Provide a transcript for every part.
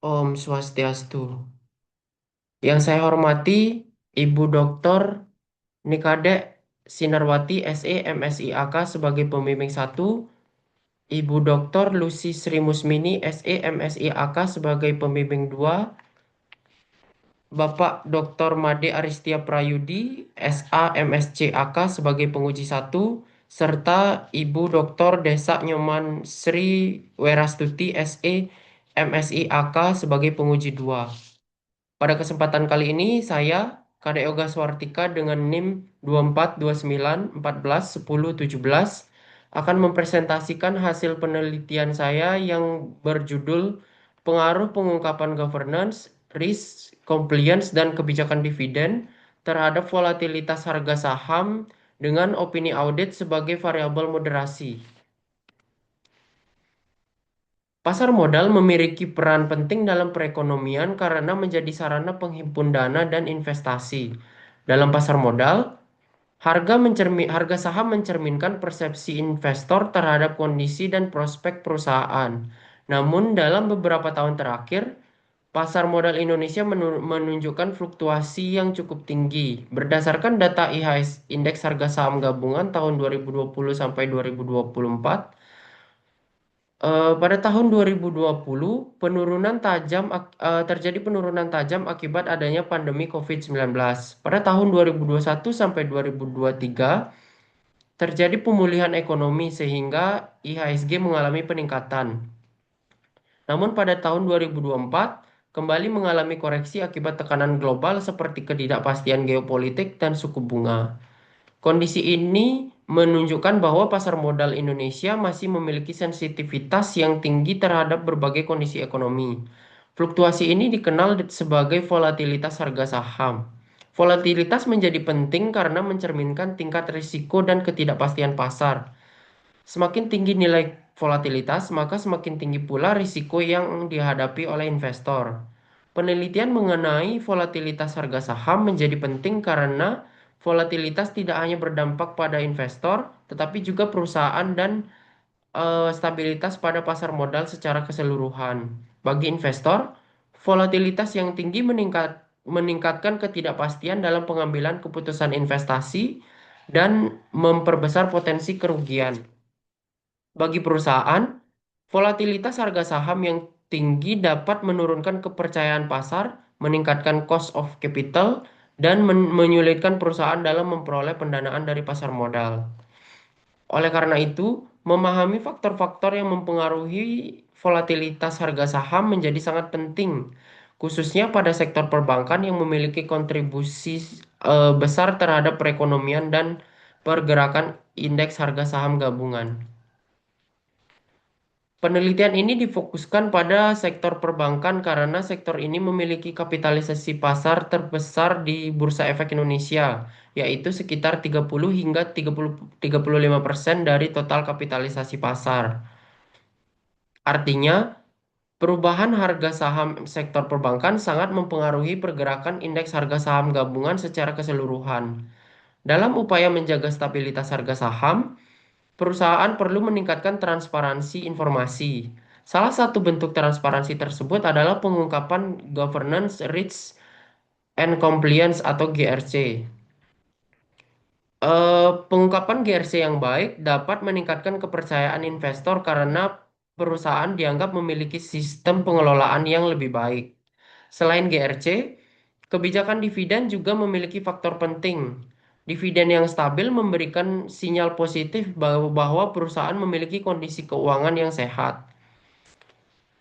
Om Swastiastu. Yang saya hormati Ibu Dr. Nikade Sinarwati SE MSI AK sebagai pembimbing satu, Ibu Dr. Lucy Sri Musmini SE MSI AK sebagai pembimbing 2, Bapak Dr. Made Aristia Prayudi SA MSc AK sebagai penguji satu, serta Ibu Dr. Desa Nyoman Sri Werastuti SE MSI AK sebagai penguji 2. Pada kesempatan kali ini, saya, Kade Yoga Swartika dengan NIM 2429141017 akan mempresentasikan hasil penelitian saya yang berjudul Pengaruh Pengungkapan Governance, Risk, Compliance, dan Kebijakan Dividen terhadap volatilitas harga saham dengan opini audit sebagai variabel moderasi. Pasar modal memiliki peran penting dalam perekonomian karena menjadi sarana penghimpun dana dan investasi. Dalam pasar modal, harga saham mencerminkan persepsi investor terhadap kondisi dan prospek perusahaan. Namun, dalam beberapa tahun terakhir, pasar modal Indonesia menunjukkan fluktuasi yang cukup tinggi. Berdasarkan data IHS Indeks Harga Saham Gabungan tahun 2020 sampai 2024, pada tahun 2020, terjadi penurunan tajam akibat adanya pandemi COVID-19. Pada tahun 2021 sampai 2023, terjadi pemulihan ekonomi sehingga IHSG mengalami peningkatan. Namun pada tahun 2024, kembali mengalami koreksi akibat tekanan global seperti ketidakpastian geopolitik dan suku bunga. Kondisi ini menunjukkan bahwa pasar modal Indonesia masih memiliki sensitivitas yang tinggi terhadap berbagai kondisi ekonomi. Fluktuasi ini dikenal sebagai volatilitas harga saham. Volatilitas menjadi penting karena mencerminkan tingkat risiko dan ketidakpastian pasar. Semakin tinggi nilai volatilitas, maka semakin tinggi pula risiko yang dihadapi oleh investor. Penelitian mengenai volatilitas harga saham menjadi penting karena volatilitas tidak hanya berdampak pada investor, tetapi juga perusahaan dan stabilitas pada pasar modal secara keseluruhan. Bagi investor, volatilitas yang tinggi meningkatkan ketidakpastian dalam pengambilan keputusan investasi dan memperbesar potensi kerugian. Bagi perusahaan, volatilitas harga saham yang tinggi dapat menurunkan kepercayaan pasar, meningkatkan cost of capital, dan menyulitkan perusahaan dalam memperoleh pendanaan dari pasar modal. Oleh karena itu, memahami faktor-faktor yang mempengaruhi volatilitas harga saham menjadi sangat penting, khususnya pada sektor perbankan yang memiliki kontribusi besar terhadap perekonomian dan pergerakan indeks harga saham gabungan. Penelitian ini difokuskan pada sektor perbankan karena sektor ini memiliki kapitalisasi pasar terbesar di Bursa Efek Indonesia, yaitu sekitar 30 hingga 35% dari total kapitalisasi pasar. Artinya, perubahan harga saham sektor perbankan sangat mempengaruhi pergerakan indeks harga saham gabungan secara keseluruhan. Dalam upaya menjaga stabilitas harga saham, perusahaan perlu meningkatkan transparansi informasi. Salah satu bentuk transparansi tersebut adalah pengungkapan Governance, Risk, and Compliance atau GRC. Pengungkapan GRC yang baik dapat meningkatkan kepercayaan investor karena perusahaan dianggap memiliki sistem pengelolaan yang lebih baik. Selain GRC, kebijakan dividen juga memiliki faktor penting. Dividen yang stabil memberikan sinyal positif bahwa perusahaan memiliki kondisi keuangan yang sehat.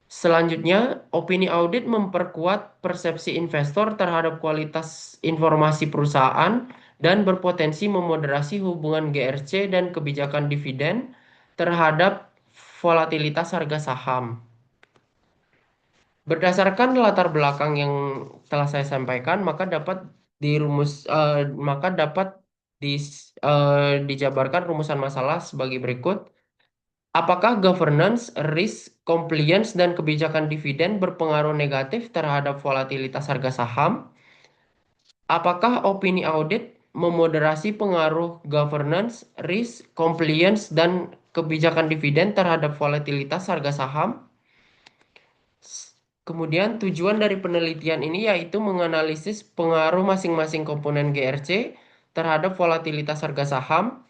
Selanjutnya, opini audit memperkuat persepsi investor terhadap kualitas informasi perusahaan dan berpotensi memoderasi hubungan GRC dan kebijakan dividen terhadap volatilitas harga saham. Berdasarkan latar belakang yang telah saya sampaikan, maka dapat dijabarkan rumusan masalah sebagai berikut. Apakah governance, risk, compliance, dan kebijakan dividen berpengaruh negatif terhadap volatilitas harga saham? Apakah opini audit memoderasi pengaruh governance, risk, compliance, dan kebijakan dividen terhadap volatilitas harga saham? Kemudian tujuan dari penelitian ini yaitu menganalisis pengaruh masing-masing komponen GRC terhadap volatilitas harga saham.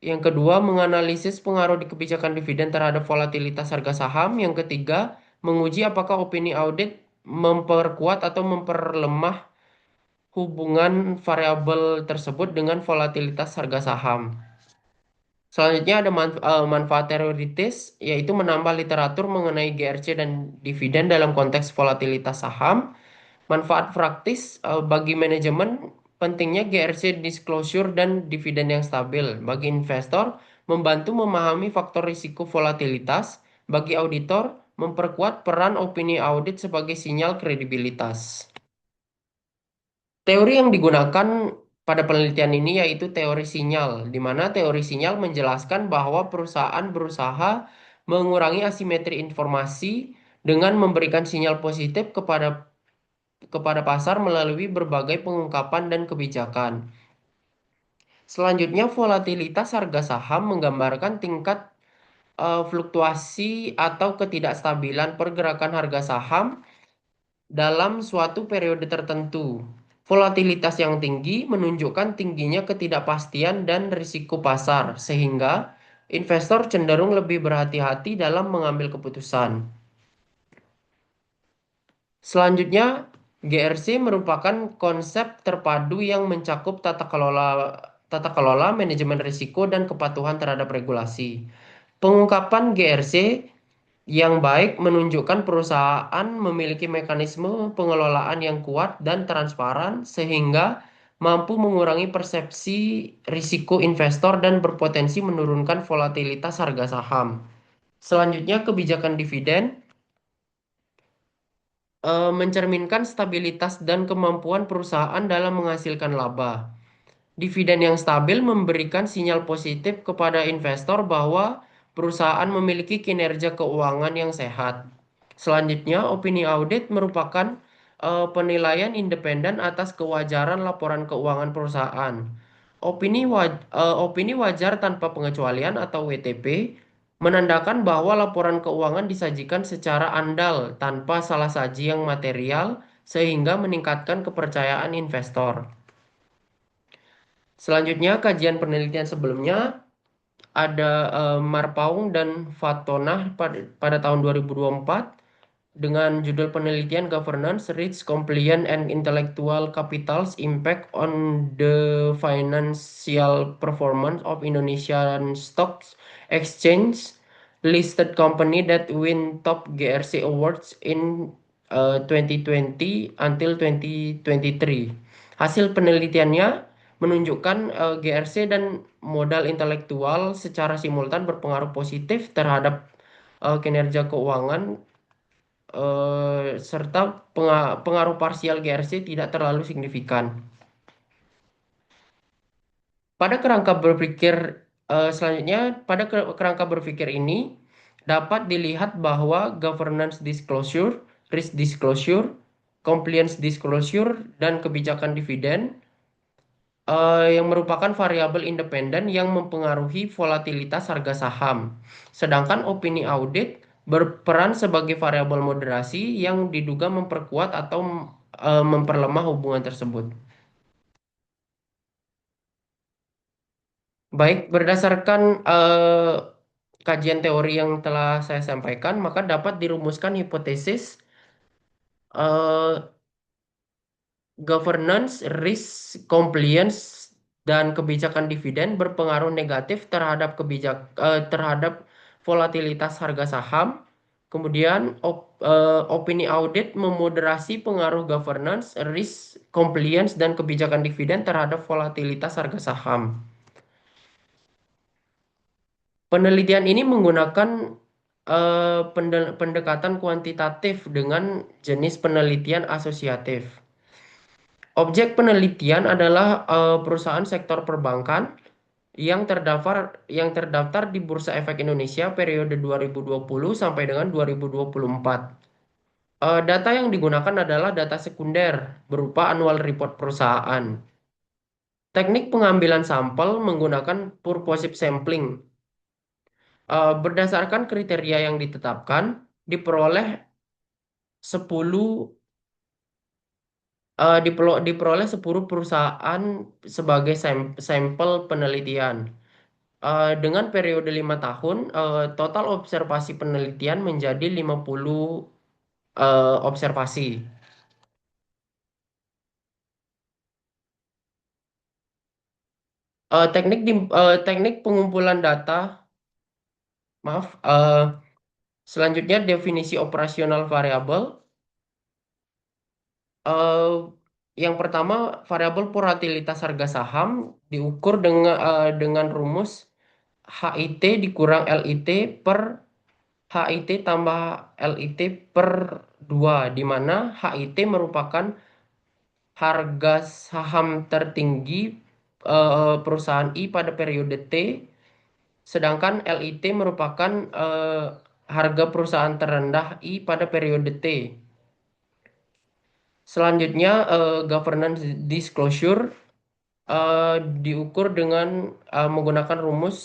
Yang kedua, menganalisis pengaruh di kebijakan dividen terhadap volatilitas harga saham. Yang ketiga, menguji apakah opini audit memperkuat atau memperlemah hubungan variabel tersebut dengan volatilitas harga saham. Selanjutnya ada manfaat teoritis, yaitu menambah literatur mengenai GRC dan dividen dalam konteks volatilitas saham. Manfaat praktis bagi manajemen, pentingnya GRC disclosure dan dividen yang stabil. Bagi investor, membantu memahami faktor risiko volatilitas. Bagi auditor, memperkuat peran opini audit sebagai sinyal kredibilitas. Teori yang digunakan pada penelitian ini yaitu teori sinyal, di mana teori sinyal menjelaskan bahwa perusahaan berusaha mengurangi asimetri informasi dengan memberikan sinyal positif kepada pasar melalui berbagai pengungkapan dan kebijakan. Selanjutnya, volatilitas harga saham menggambarkan tingkat fluktuasi atau ketidakstabilan pergerakan harga saham dalam suatu periode tertentu. Volatilitas yang tinggi menunjukkan tingginya ketidakpastian dan risiko pasar, sehingga investor cenderung lebih berhati-hati dalam mengambil keputusan. Selanjutnya, GRC merupakan konsep terpadu yang mencakup tata kelola, manajemen risiko, dan kepatuhan terhadap regulasi. Pengungkapan GRC yang baik menunjukkan perusahaan memiliki mekanisme pengelolaan yang kuat dan transparan sehingga mampu mengurangi persepsi risiko investor dan berpotensi menurunkan volatilitas harga saham. Selanjutnya, kebijakan dividen mencerminkan stabilitas dan kemampuan perusahaan dalam menghasilkan laba. Dividen yang stabil memberikan sinyal positif kepada investor bahwa perusahaan memiliki kinerja keuangan yang sehat. Selanjutnya, opini audit merupakan penilaian independen atas kewajaran laporan keuangan perusahaan. Opini wajar tanpa pengecualian atau WTP menandakan bahwa laporan keuangan disajikan secara andal tanpa salah saji yang material sehingga meningkatkan kepercayaan investor. Selanjutnya, kajian penelitian sebelumnya ada Marpaung dan Fatonah pada tahun 2024 dengan judul penelitian Governance, Risk, Compliance, and Intellectual Capital's Impact on the Financial Performance of Indonesian Stocks Exchange Listed Company that win top GRC Awards in 2020 until 2023. Hasil penelitiannya menunjukkan GRC dan modal intelektual secara simultan berpengaruh positif terhadap kinerja keuangan serta pengaruh parsial GRC tidak terlalu signifikan. Pada kerangka berpikir selanjutnya, pada kerangka berpikir ini dapat dilihat bahwa governance disclosure, risk disclosure, compliance disclosure, dan kebijakan dividen yang merupakan variabel independen yang mempengaruhi volatilitas harga saham. Sedangkan opini audit berperan sebagai variabel moderasi yang diduga memperkuat atau memperlemah hubungan tersebut. Baik, berdasarkan kajian teori yang telah saya sampaikan, maka dapat dirumuskan hipotesis eh, governance, risk, compliance, dan kebijakan dividen berpengaruh negatif terhadap volatilitas harga saham. Kemudian opini audit memoderasi pengaruh governance, risk, compliance, dan kebijakan dividen terhadap volatilitas harga saham. Penelitian ini menggunakan pendekatan kuantitatif dengan jenis penelitian asosiatif. Objek penelitian adalah perusahaan sektor perbankan yang terdaftar di Bursa Efek Indonesia periode 2020 sampai dengan 2024. Data yang digunakan adalah data sekunder berupa annual report perusahaan. Teknik pengambilan sampel menggunakan purposive sampling. Berdasarkan kriteria yang ditetapkan, diperoleh 10 diperoleh 10 perusahaan sebagai sampel penelitian. Dengan periode 5 tahun, total observasi penelitian menjadi 50 observasi. Teknik pengumpulan data, maaf. Selanjutnya definisi operasional variabel. Eh, yang pertama, variabel volatilitas harga saham diukur dengan rumus HIT dikurang LIT per HIT tambah LIT per 2, di mana HIT merupakan harga saham tertinggi perusahaan I pada periode T, sedangkan LIT merupakan harga perusahaan terendah I pada periode T. Selanjutnya, governance disclosure eh, diukur dengan menggunakan rumus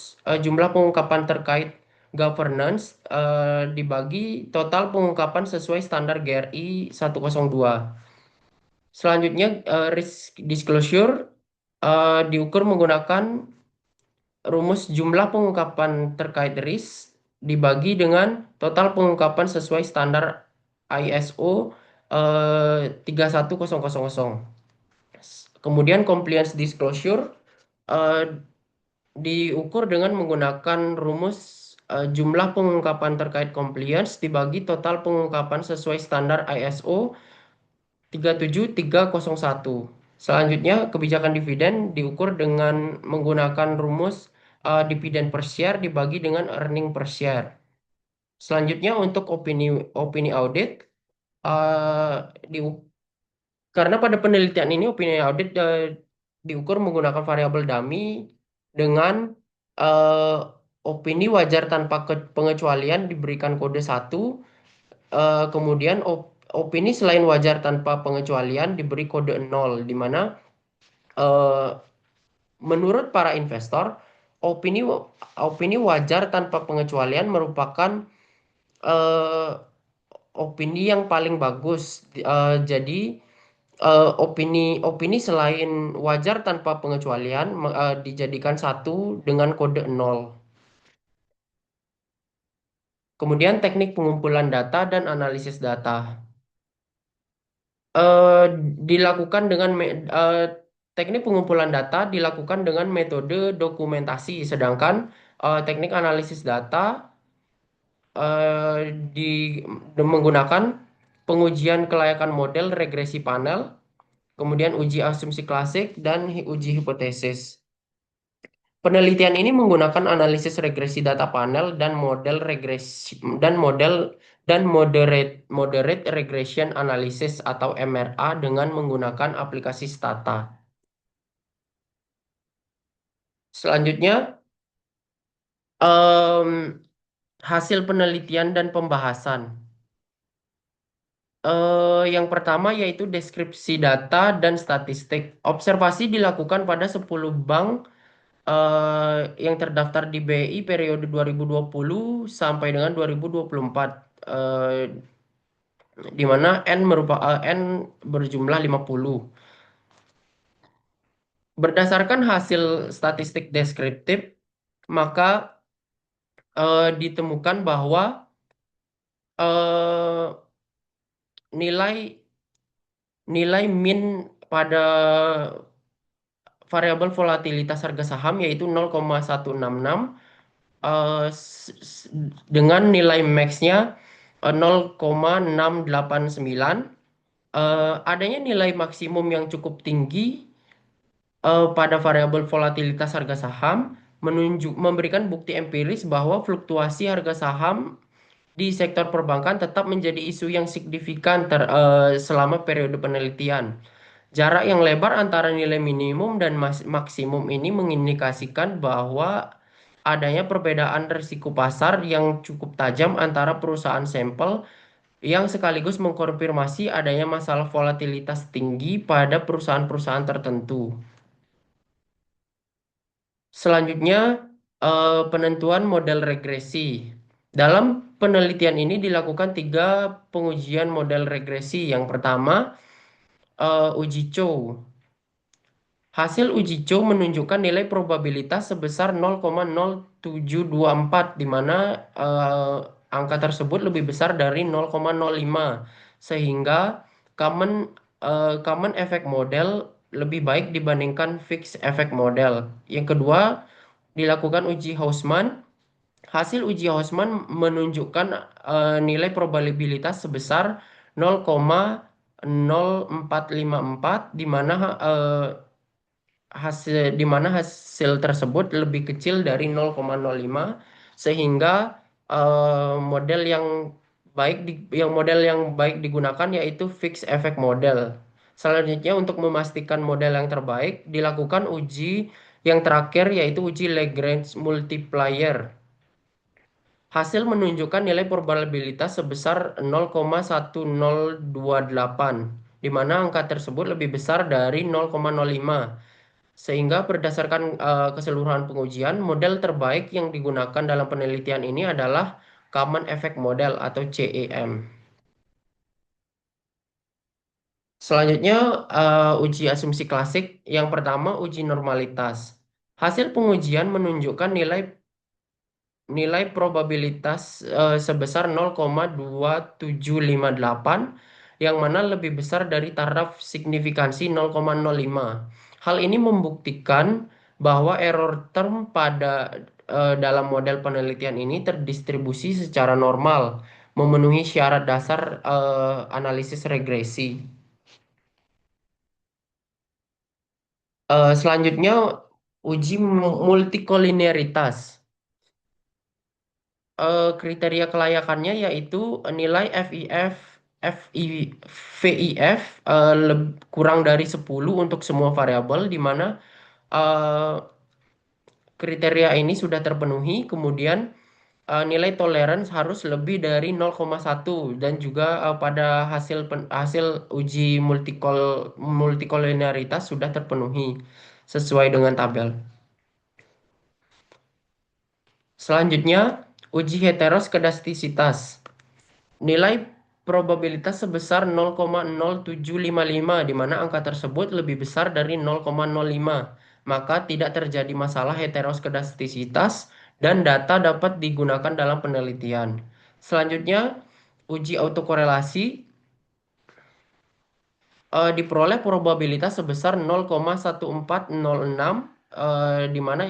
jumlah pengungkapan terkait governance dibagi total pengungkapan sesuai standar GRI 102. Selanjutnya, risk disclosure diukur menggunakan rumus jumlah pengungkapan terkait risk dibagi dengan total pengungkapan sesuai standar ISO 31000. Kemudian compliance disclosure eh, diukur dengan menggunakan rumus jumlah pengungkapan terkait compliance dibagi total pengungkapan sesuai standar ISO 37301. Selanjutnya, kebijakan dividen diukur dengan menggunakan rumus dividen per share dibagi dengan earning per share. Selanjutnya, untuk opini opini audit, eh, diu- karena pada penelitian ini opini audit diukur menggunakan variabel dummy dengan eh, opini wajar tanpa pengecualian diberikan kode 1, kemudian opini selain wajar tanpa pengecualian diberi kode 0, di mana eh, menurut para investor opini opini wajar tanpa pengecualian merupakan eh, opini yang paling bagus. Jadi opini opini selain wajar tanpa pengecualian dijadikan satu dengan kode 0. Kemudian teknik pengumpulan data dan analisis data. eh, dilakukan dengan teknik pengumpulan data dilakukan dengan metode dokumentasi, sedangkan teknik analisis data eh, menggunakan pengujian kelayakan model regresi panel, kemudian uji asumsi klasik dan uji hipotesis. Penelitian ini menggunakan analisis regresi data panel dan model regresi dan moderate regression analysis atau MRA dengan menggunakan aplikasi Stata. Selanjutnya, em, hasil penelitian dan pembahasan. Yang pertama yaitu deskripsi data dan statistik. Observasi dilakukan pada 10 bank yang terdaftar di BI periode 2020 sampai dengan 2024, di mana N berjumlah 50. Berdasarkan hasil statistik deskriptif, maka ditemukan bahwa eh, nilai nilai min pada variabel volatilitas harga saham yaitu 0,166, eh, s- s- dengan nilai max-nya 0,689. Adanya nilai maksimum yang cukup tinggi pada variabel volatilitas harga saham memberikan bukti empiris bahwa fluktuasi harga saham di sektor perbankan tetap menjadi isu yang signifikan selama periode penelitian. Jarak yang lebar antara nilai minimum dan maksimum ini mengindikasikan bahwa adanya perbedaan risiko pasar yang cukup tajam antara perusahaan sampel yang sekaligus mengkonfirmasi adanya masalah volatilitas tinggi pada perusahaan-perusahaan tertentu. Selanjutnya, penentuan model regresi. Dalam penelitian ini dilakukan tiga pengujian model regresi. Yang pertama, uji Chow. Hasil uji Chow menunjukkan nilai probabilitas sebesar 0,0724, di mana angka tersebut lebih besar dari 0,05, sehingga common common effect model lebih baik dibandingkan fixed effect model. Yang kedua, dilakukan uji Hausman. Hasil uji Hausman menunjukkan nilai probabilitas sebesar 0,0454, di mana hasil tersebut lebih kecil dari 0,05, sehingga model yang baik digunakan yaitu fixed effect model. Selanjutnya, untuk memastikan model yang terbaik dilakukan uji yang terakhir, yaitu uji Lagrange multiplier. Hasil menunjukkan nilai probabilitas sebesar 0,1028, di mana angka tersebut lebih besar dari 0,05. Sehingga berdasarkan keseluruhan pengujian, model terbaik yang digunakan dalam penelitian ini adalah Common Effect Model atau CEM. Selanjutnya, uji asumsi klasik. Yang pertama, uji normalitas. Hasil pengujian menunjukkan nilai nilai probabilitas sebesar 0,2758, yang mana lebih besar dari taraf signifikansi 0,05. Hal ini membuktikan bahwa error term dalam model penelitian ini terdistribusi secara normal, memenuhi syarat dasar analisis regresi. Selanjutnya, uji multikolinearitas. Kriteria kelayakannya yaitu nilai VIF kurang dari 10 untuk semua variabel, di mana eh, kriteria ini sudah terpenuhi. Kemudian nilai tolerance harus lebih dari 0,1, dan juga pada hasil uji multikolinearitas sudah terpenuhi sesuai dengan tabel. Selanjutnya, uji heteroskedastisitas. Nilai probabilitas sebesar 0,0755, di mana angka tersebut lebih besar dari 0,05. Maka tidak terjadi masalah heteroskedastisitas dan data dapat digunakan dalam penelitian. Selanjutnya, uji autokorelasi. Diperoleh probabilitas sebesar 0,1406, di mana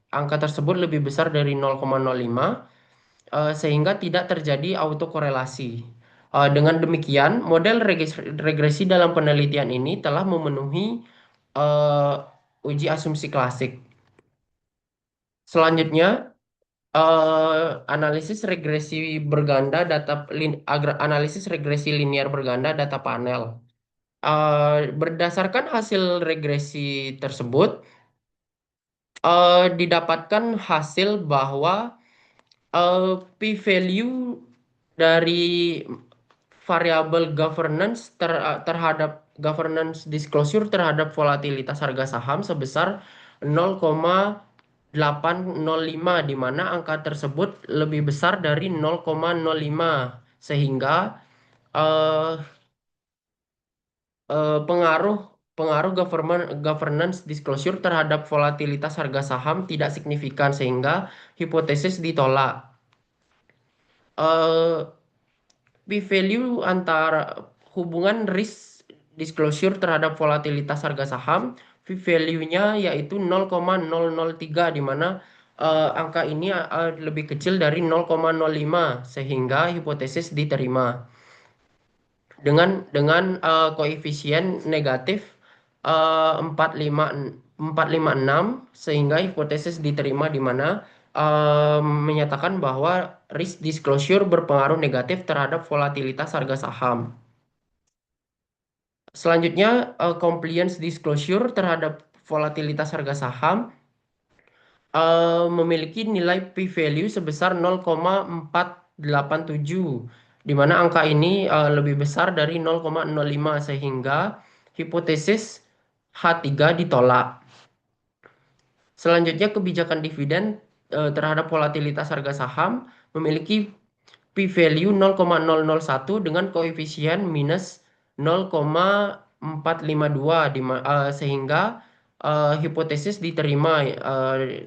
angka tersebut lebih besar dari 0,05, sehingga tidak terjadi autokorelasi. Dengan demikian, model regresi dalam penelitian ini telah memenuhi eh, uji asumsi klasik. Selanjutnya, analisis regresi berganda analisis regresi linear berganda data panel. Berdasarkan hasil regresi tersebut, didapatkan hasil bahwa p-value dari variabel terhadap governance disclosure terhadap volatilitas harga saham sebesar 0,805, di mana angka tersebut lebih besar dari 0,05, sehingga eh, pengaruh pengaruh governance disclosure terhadap volatilitas harga saham tidak signifikan, sehingga hipotesis ditolak. Eh, P-value antara hubungan risk disclosure terhadap volatilitas harga saham, P-value-nya yaitu 0,003, di mana angka ini lebih kecil dari 0,05, sehingga hipotesis diterima dengan koefisien negatif 456, sehingga hipotesis diterima, di mana menyatakan bahwa risk disclosure berpengaruh negatif terhadap volatilitas harga saham. Selanjutnya, compliance disclosure terhadap volatilitas harga saham memiliki nilai p-value sebesar 0,487, di mana angka ini lebih besar dari 0,05, sehingga hipotesis H3 ditolak. Selanjutnya, kebijakan dividen terhadap volatilitas harga saham memiliki p-value 0,001 dengan koefisien minus 0,452 sehingga hipotesis diterima,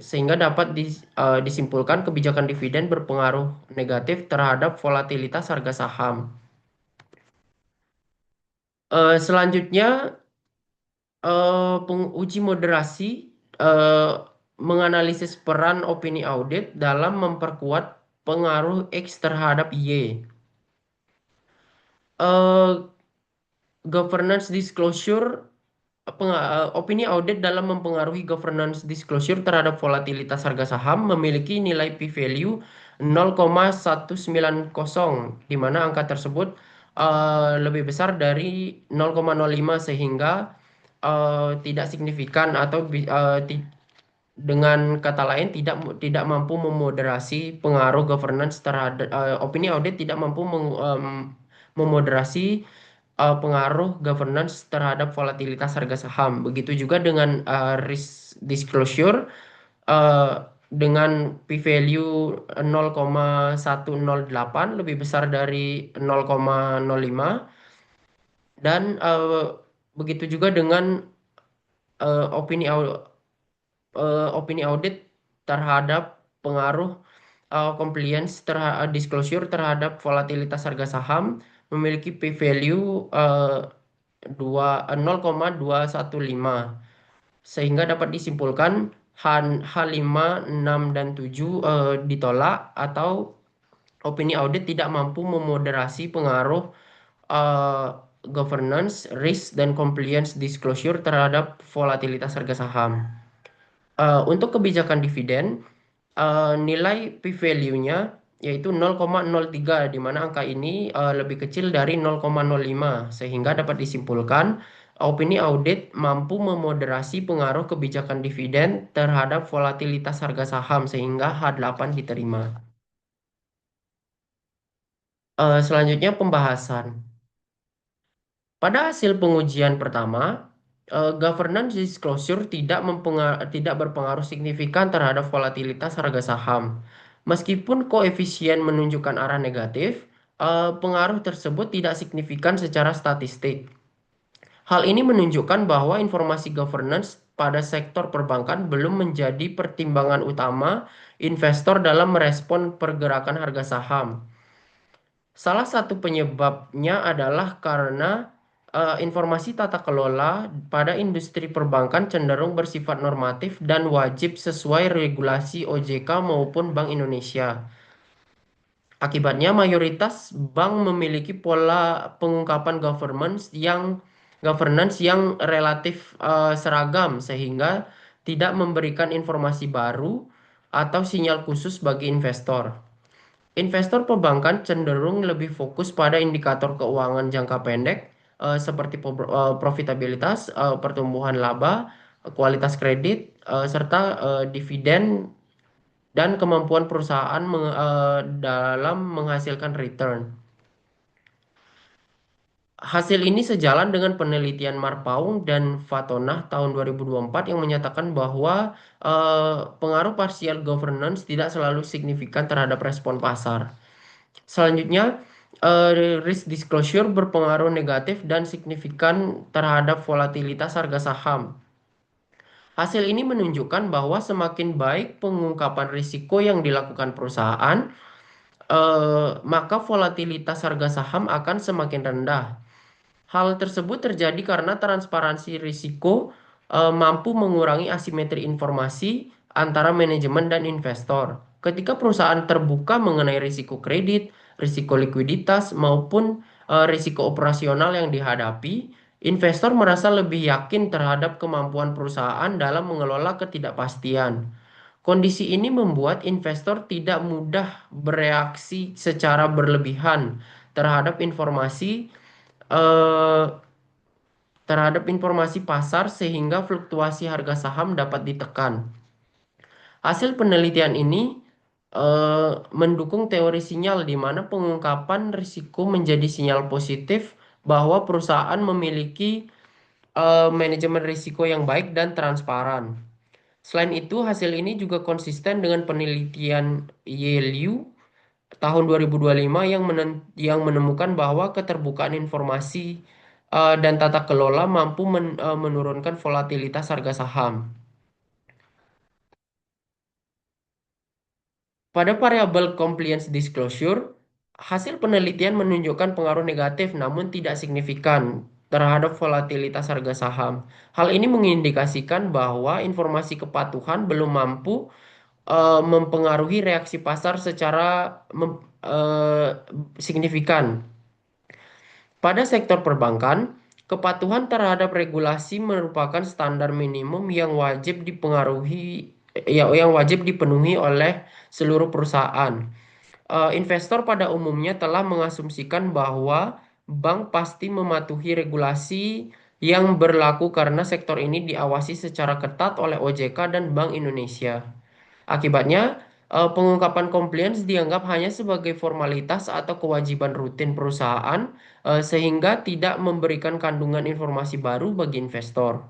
sehingga dapat disimpulkan kebijakan dividen berpengaruh negatif terhadap volatilitas harga saham. Selanjutnya, penguji moderasi eh, menganalisis peran opini audit dalam memperkuat pengaruh X terhadap Y. Eh, Governance disclosure, opini audit dalam mempengaruhi governance disclosure terhadap volatilitas harga saham memiliki nilai p-value 0,190, di mana angka tersebut lebih besar dari 0,05 sehingga tidak signifikan atau dengan kata lain tidak mampu memoderasi pengaruh governance terhadap opini audit tidak mampu memoderasi pengaruh governance terhadap volatilitas harga saham. Begitu juga dengan risk disclosure eh, dengan p-value 0,108 lebih besar dari 0,05, dan begitu juga dengan eh, opini au- opini audit terhadap pengaruh compliance terhadap disclosure terhadap volatilitas harga saham memiliki p-value 0,215, sehingga dapat disimpulkan H5, 6, dan 7 ditolak atau opini audit tidak mampu memoderasi pengaruh eh, governance, risk, dan compliance disclosure terhadap volatilitas harga saham. Untuk kebijakan dividen, nilai p-value-nya yaitu 0,03, di mana angka ini lebih kecil dari 0,05 sehingga dapat disimpulkan opini audit mampu memoderasi pengaruh kebijakan dividen terhadap volatilitas harga saham sehingga H8 diterima. Selanjutnya pembahasan. Pada hasil pengujian pertama, governance disclosure tidak berpengaruh signifikan terhadap volatilitas harga saham. Meskipun koefisien menunjukkan arah negatif, pengaruh tersebut tidak signifikan secara statistik. Hal ini menunjukkan bahwa informasi governance pada sektor perbankan belum menjadi pertimbangan utama investor dalam merespon pergerakan harga saham. Salah satu penyebabnya adalah karena informasi tata kelola pada industri perbankan cenderung bersifat normatif dan wajib sesuai regulasi OJK maupun Bank Indonesia. Akibatnya, mayoritas bank memiliki pola pengungkapan governance yang relatif seragam sehingga tidak memberikan informasi baru atau sinyal khusus bagi investor. Investor perbankan cenderung lebih fokus pada indikator keuangan jangka pendek, seperti profitabilitas, pertumbuhan laba, kualitas kredit, serta dividen dan kemampuan perusahaan dalam menghasilkan return. Hasil ini sejalan dengan penelitian Marpaung dan Fatonah tahun 2024 yang menyatakan bahwa pengaruh parsial governance tidak selalu signifikan terhadap respon pasar. Selanjutnya, risk disclosure berpengaruh negatif dan signifikan terhadap volatilitas harga saham. Hasil ini menunjukkan bahwa semakin baik pengungkapan risiko yang dilakukan perusahaan, maka volatilitas harga saham akan semakin rendah. Hal tersebut terjadi karena transparansi risiko mampu mengurangi asimetri informasi antara manajemen dan investor. Ketika perusahaan terbuka mengenai risiko kredit, risiko likuiditas, maupun risiko operasional yang dihadapi, investor merasa lebih yakin terhadap kemampuan perusahaan dalam mengelola ketidakpastian. Kondisi ini membuat investor tidak mudah bereaksi secara berlebihan terhadap eh, informasi pasar sehingga fluktuasi harga saham dapat ditekan. Hasil penelitian ini mendukung teori sinyal di mana pengungkapan risiko menjadi sinyal positif bahwa perusahaan memiliki manajemen risiko yang baik dan transparan. Selain itu, hasil ini juga konsisten dengan penelitian Yale tahun 2025 yang menemukan bahwa keterbukaan informasi dan tata kelola mampu menurunkan volatilitas harga saham. Pada variabel compliance disclosure, hasil penelitian menunjukkan pengaruh negatif namun tidak signifikan terhadap volatilitas harga saham. Hal ini mengindikasikan bahwa informasi kepatuhan belum mampu mempengaruhi reaksi pasar secara signifikan. Pada sektor perbankan, kepatuhan terhadap regulasi merupakan standar minimum yang wajib yang wajib dipenuhi oleh seluruh perusahaan. Investor pada umumnya telah mengasumsikan bahwa bank pasti mematuhi regulasi yang berlaku karena sektor ini diawasi secara ketat oleh OJK dan Bank Indonesia. Akibatnya, pengungkapan compliance dianggap hanya sebagai formalitas atau kewajiban rutin perusahaan, sehingga tidak memberikan kandungan informasi baru bagi investor.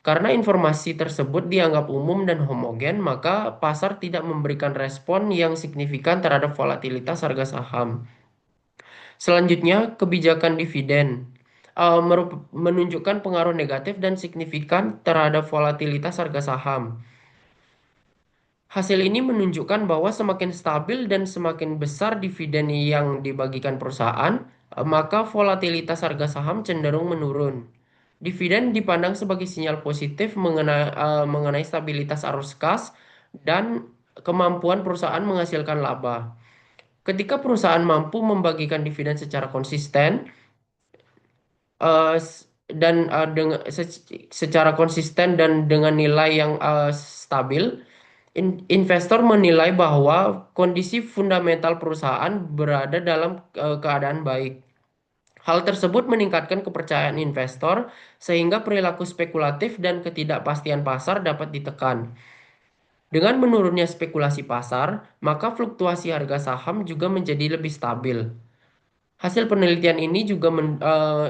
Karena informasi tersebut dianggap umum dan homogen, maka pasar tidak memberikan respon yang signifikan terhadap volatilitas harga saham. Selanjutnya, kebijakan dividen menunjukkan pengaruh negatif dan signifikan terhadap volatilitas harga saham. Hasil ini menunjukkan bahwa semakin stabil dan semakin besar dividen yang dibagikan perusahaan, maka volatilitas harga saham cenderung menurun. Dividen dipandang sebagai sinyal positif mengenai stabilitas arus kas dan kemampuan perusahaan menghasilkan laba. Ketika perusahaan mampu membagikan dividen secara konsisten, secara konsisten dan dengan nilai yang stabil, investor menilai bahwa kondisi fundamental perusahaan berada dalam keadaan baik. Hal tersebut meningkatkan kepercayaan investor sehingga perilaku spekulatif dan ketidakpastian pasar dapat ditekan. Dengan menurunnya spekulasi pasar, maka fluktuasi harga saham juga menjadi lebih stabil. Hasil penelitian ini juga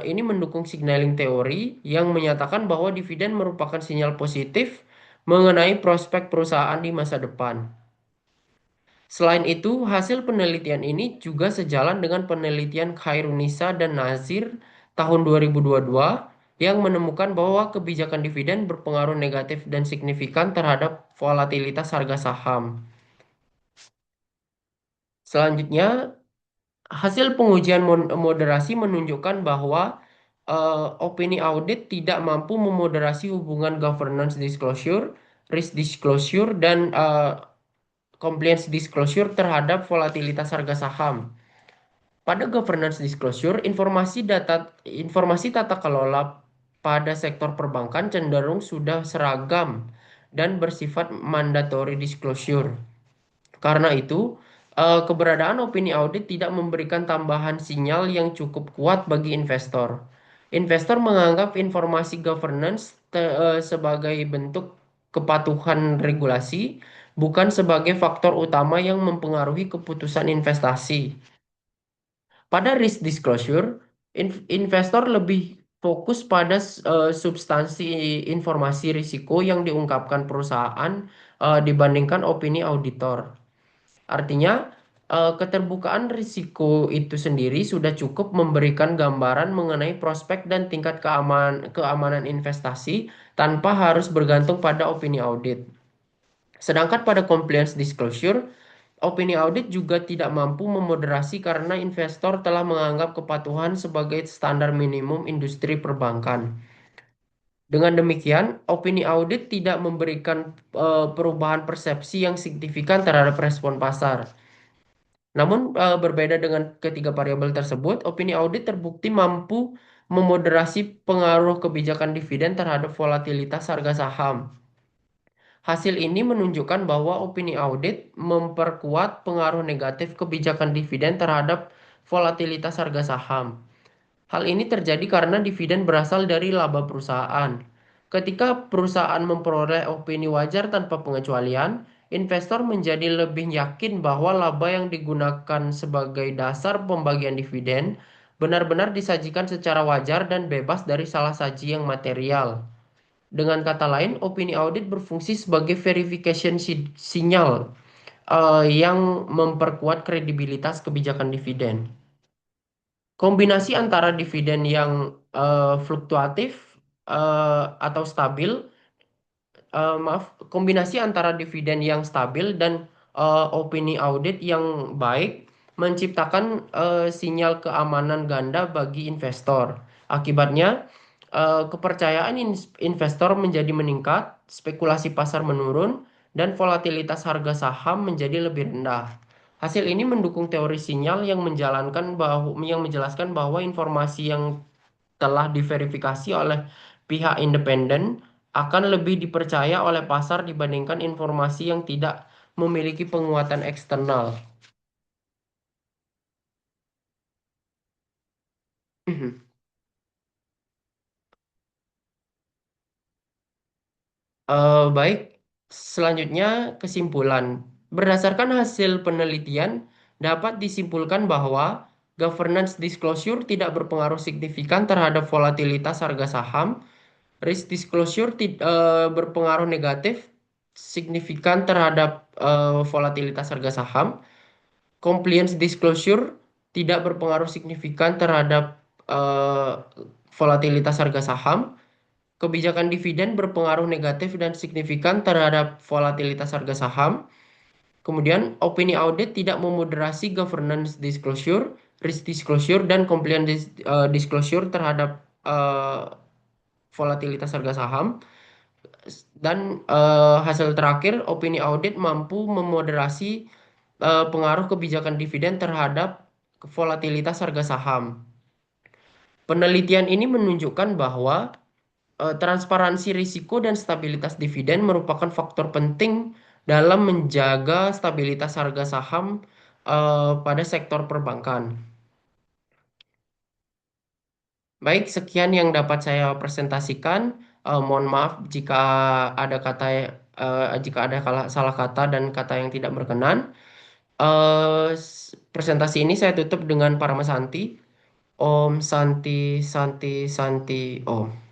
ini mendukung signaling teori yang menyatakan bahwa dividen merupakan sinyal positif mengenai prospek perusahaan di masa depan. Selain itu, hasil penelitian ini juga sejalan dengan penelitian Khairunisa dan Nazir tahun 2022 yang menemukan bahwa kebijakan dividen berpengaruh negatif dan signifikan terhadap volatilitas harga saham. Selanjutnya, hasil pengujian moderasi menunjukkan bahwa opini audit tidak mampu memoderasi hubungan governance disclosure, risk disclosure, dan compliance disclosure terhadap volatilitas harga saham. Pada governance disclosure, informasi tata kelola pada sektor perbankan cenderung sudah seragam dan bersifat mandatory disclosure. Karena itu, keberadaan opini audit tidak memberikan tambahan sinyal yang cukup kuat bagi investor. Investor menganggap informasi governance sebagai bentuk kepatuhan regulasi, bukan sebagai faktor utama yang mempengaruhi keputusan investasi. Pada risk disclosure, investor lebih fokus pada substansi informasi risiko yang diungkapkan perusahaan dibandingkan opini auditor. Artinya, keterbukaan risiko itu sendiri sudah cukup memberikan gambaran mengenai prospek dan tingkat keamanan investasi tanpa harus bergantung pada opini audit. Sedangkan pada compliance disclosure, opini audit juga tidak mampu memoderasi karena investor telah menganggap kepatuhan sebagai standar minimum industri perbankan. Dengan demikian, opini audit tidak memberikan perubahan persepsi yang signifikan terhadap respon pasar. Namun, berbeda dengan ketiga variabel tersebut, opini audit terbukti mampu memoderasi pengaruh kebijakan dividen terhadap volatilitas harga saham. Hasil ini menunjukkan bahwa opini audit memperkuat pengaruh negatif kebijakan dividen terhadap volatilitas harga saham. Hal ini terjadi karena dividen berasal dari laba perusahaan. Ketika perusahaan memperoleh opini wajar tanpa pengecualian, investor menjadi lebih yakin bahwa laba yang digunakan sebagai dasar pembagian dividen benar-benar disajikan secara wajar dan bebas dari salah saji yang material. Dengan kata lain, opini audit berfungsi sebagai verification sinyal yang memperkuat kredibilitas kebijakan dividen. Kombinasi antara dividen yang fluktuatif atau stabil, maaf, kombinasi antara dividen yang stabil dan opini audit yang baik menciptakan sinyal keamanan ganda bagi investor. Akibatnya, kepercayaan investor menjadi meningkat, spekulasi pasar menurun, dan volatilitas harga saham menjadi lebih rendah. Hasil ini mendukung teori sinyal yang menjelaskan bahwa informasi yang telah diverifikasi oleh pihak independen akan lebih dipercaya oleh pasar dibandingkan informasi yang tidak memiliki penguatan eksternal. Baik, selanjutnya kesimpulan. Berdasarkan hasil penelitian, dapat disimpulkan bahwa governance disclosure tidak berpengaruh signifikan terhadap volatilitas harga saham. Risk disclosure berpengaruh negatif signifikan terhadap volatilitas harga saham. Compliance disclosure tidak berpengaruh signifikan terhadap eh, volatilitas harga saham. Kebijakan dividen berpengaruh negatif dan signifikan terhadap volatilitas harga saham. Kemudian, opini audit tidak memoderasi governance disclosure, risk disclosure, dan compliance disclosure terhadap eh, volatilitas harga saham. Dan hasil terakhir, opini audit mampu memoderasi pengaruh kebijakan dividen terhadap volatilitas harga saham. Penelitian ini menunjukkan bahwa transparansi risiko dan stabilitas dividen merupakan faktor penting dalam menjaga stabilitas harga saham pada sektor perbankan. Baik, sekian yang dapat saya presentasikan. Mohon maaf jika ada salah kata dan kata yang tidak berkenan. Presentasi ini saya tutup dengan Parama Santi. Om Santi Santi Santi Om.